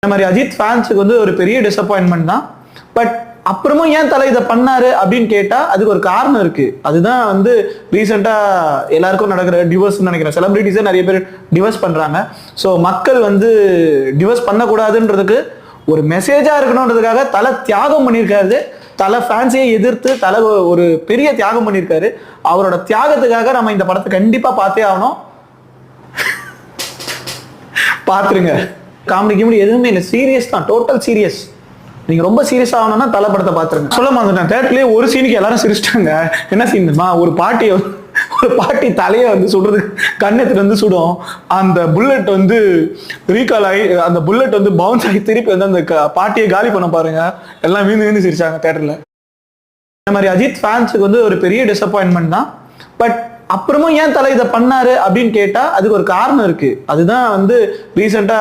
இந்த மாதிரி அஜித் ஃபேன்ஸுக்கு வந்து ஒரு பெரிய டிசப்பாயின்மெண்ட் தான். பட் அப்புறமும் ஏன் தலை இதை பண்ணாரு அப்படின்னு கேட்டா அதுக்கு ஒரு காரணம் இருக்கு. அதுதான் வந்து ரீசெண்டா எல்லாருக்கும் நடக்கிற டிவோர்ஸ் நினைக்கிறேன். செலிபிரிட்டிஸே நிறைய பேர் டிவோர்ஸ் பண்றாங்க. ஸோ மக்கள் வந்து டிவோர்ஸ் பண்ணக்கூடாதுன்றதுக்கு ஒரு மெசேஜா இருக்கணும்ன்றதுக்காக தலை தியாகம் பண்ணியிருக்காரு. தலை ஃபேன்ஸையே எதிர்த்து தலை ஒரு பெரிய தியாகம் பண்ணியிருக்காரு. அவரோட தியாகத்துக்காக நம்ம இந்த படத்தை கண்டிப்பா பார்த்தே ஆகணும். பாத்துருங்க. காமெடி கிமெடி எதுவுமே இல்லை, சீரியஸ் தான், டோட்டல் சீரியஸ். நீங்க ரொம்ப சீரியஸ் ஆகணும்னா தலை படத்தை பாத்துருங்க. சொல்ல மாட்டேன், தேட்டர்லயே ஒரு சீனுக்கு எல்லாரும் சிரிச்சிட்டாங்க. என்ன சீன் தெரியுமா? ஒரு பாட்டி தலையை வந்து சுடுறதுக்கு கண்ணெத்துட்டு வந்து சுடும். அந்த புல்லட் வந்து ரீகால் ஆகி அந்த புல்லட் வந்து பவுன்ஸ் ஆகி திருப்பி வந்து அந்த பாட்டியை காலி பண்ண பாருங்க. எல்லாம் வீந்து சிரிச்சாங்க தேட்டர்ல. இந்த மாதிரி அஜித் ஃபேன்ஸுக்கு வந்து ஒரு பெரிய டிசப்பாயின்மெண்ட் தான். பட் அப்புறமும் ஏன் தலை இதை பண்ணாரு அப்படின்னு கேட்டா அதுக்கு ஒரு காரணம் இருக்கு. அதுதான் வந்து ரீசெண்டா